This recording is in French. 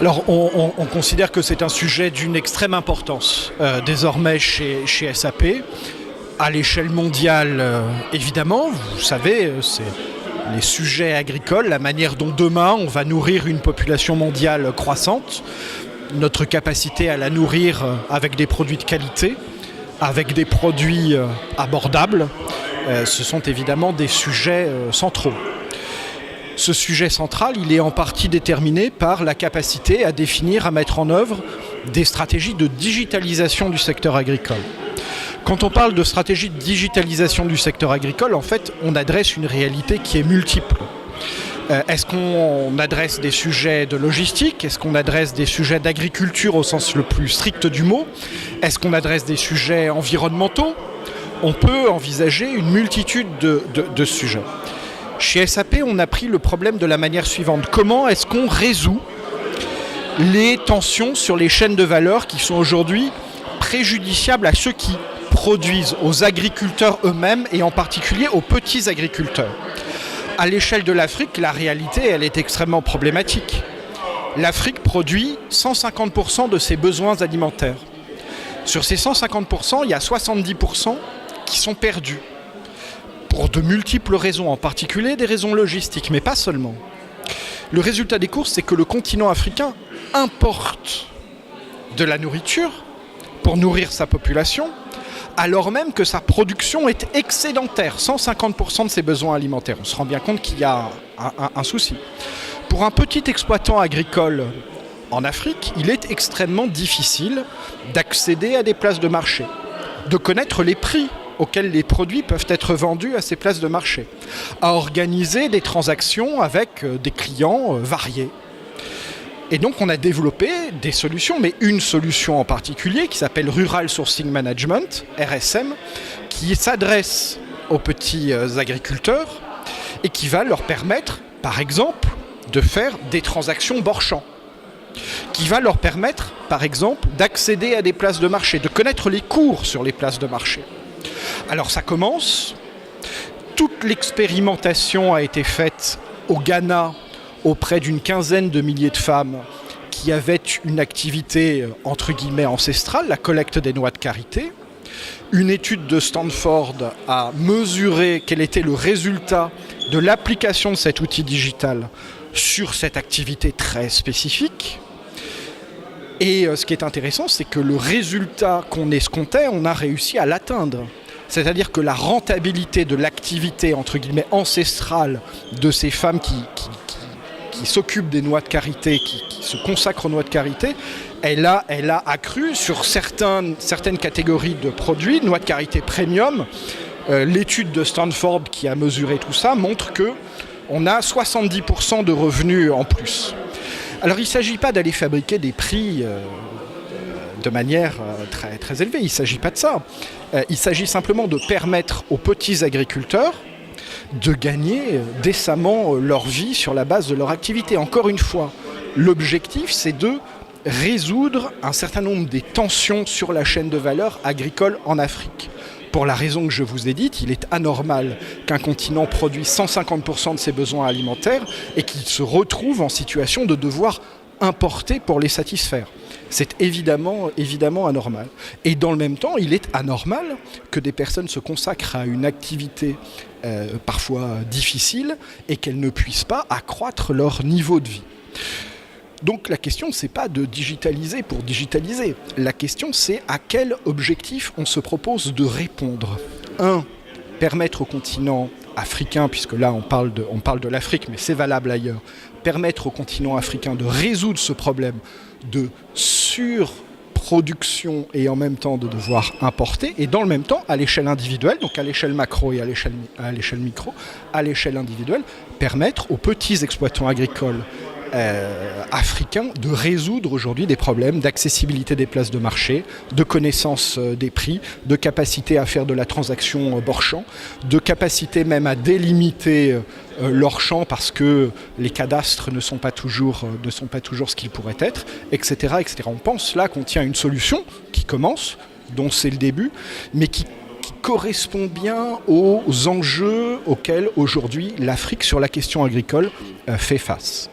Alors, on considère que c'est un sujet d'une extrême importance désormais chez SAP. À l'échelle mondiale, évidemment, vous savez, c'est les sujets agricoles, la manière dont demain on va nourrir une population mondiale croissante, notre capacité à la nourrir avec des produits de qualité, avec des produits abordables, ce sont évidemment des sujets centraux. Ce sujet central, il est en partie déterminé par la capacité à définir, à mettre en œuvre des stratégies de digitalisation du secteur agricole. Quand on parle de stratégie de digitalisation du secteur agricole, en fait, on adresse une réalité qui est multiple. Est-ce qu'on adresse des sujets de logistique? Est-ce qu'on adresse des sujets d'agriculture au sens le plus strict du mot? Est-ce qu'on adresse des sujets environnementaux? On peut envisager une multitude de sujets. Chez SAP, on a pris le problème de la manière suivante. Comment est-ce qu'on résout les tensions sur les chaînes de valeur qui sont aujourd'hui préjudiciables à ceux qui produisent, aux agriculteurs eux-mêmes et en particulier aux petits agriculteurs? À l'échelle de l'Afrique, la réalité, elle est extrêmement problématique. L'Afrique produit 150% de ses besoins alimentaires. Sur ces 150%, il y a 70% qui sont perdus. Pour de multiples raisons, en particulier des raisons logistiques, mais pas seulement. Le résultat des courses, c'est que le continent africain importe de la nourriture pour nourrir sa population, alors même que sa production est excédentaire, 150% de ses besoins alimentaires. On se rend bien compte qu'il y a un souci. Pour un petit exploitant agricole en Afrique, il est extrêmement difficile d'accéder à des places de marché, de connaître les prix auxquels les produits peuvent être vendus à ces places de marché, à organiser des transactions avec des clients variés. Et donc on a développé des solutions, mais une solution en particulier qui s'appelle Rural Sourcing Management, RSM, qui s'adresse aux petits agriculteurs et qui va leur permettre, par exemple, de faire des transactions bord champ, qui va leur permettre, par exemple, d'accéder à des places de marché, de connaître les cours sur les places de marché. Alors ça commence, toute l'expérimentation a été faite au Ghana auprès d'une quinzaine de milliers de femmes qui avaient une activité entre guillemets ancestrale, la collecte des noix de karité. Une étude de Stanford a mesuré quel était le résultat de l'application de cet outil digital sur cette activité très spécifique. Et ce qui est intéressant, c'est que le résultat qu'on escomptait, on a réussi à l'atteindre. C'est-à-dire que la rentabilité de l'activité, entre guillemets, ancestrale de ces femmes qui s'occupent des noix de karité, qui se consacrent aux noix de karité, elle a accru sur certaines catégories de produits, noix de karité premium. L'étude de Stanford qui a mesuré tout ça montre qu'on a 70% de revenus en plus. Alors il ne s'agit pas d'aller fabriquer des prix de manière très, très élevée, il ne s'agit pas de ça. Il s'agit simplement de permettre aux petits agriculteurs de gagner décemment leur vie sur la base de leur activité. Encore une fois, l'objectif, c'est de résoudre un certain nombre des tensions sur la chaîne de valeur agricole en Afrique. Pour la raison que je vous ai dite, il est anormal qu'un continent produise 150% de ses besoins alimentaires et qu'il se retrouve en situation de devoir importer pour les satisfaire. C'est évidemment anormal. Et dans le même temps, il est anormal que des personnes se consacrent à une activité parfois difficile et qu'elles ne puissent pas accroître leur niveau de vie. Donc la question, c'est pas de digitaliser pour digitaliser. La question, c'est à quel objectif on se propose de répondre. Permettre au continent africain, puisque là on parle de l'Afrique, mais c'est valable ailleurs, permettre au continent africain de résoudre ce problème de surproduction et en même temps de devoir importer, et dans le même temps, à l'échelle individuelle, donc à l'échelle macro et à l'échelle micro, à l'échelle individuelle, permettre aux petits exploitants agricoles africains de résoudre aujourd'hui des problèmes d'accessibilité des places de marché, de connaissance des prix, de capacité à faire de la transaction bord champ, de capacité même à délimiter leur champ parce que les cadastres ne sont pas toujours ce qu'ils pourraient être, etc., etc. On pense là qu'on tient une solution qui commence, dont c'est le début, mais qui correspond bien aux enjeux auxquels aujourd'hui l'Afrique sur la question agricole fait face.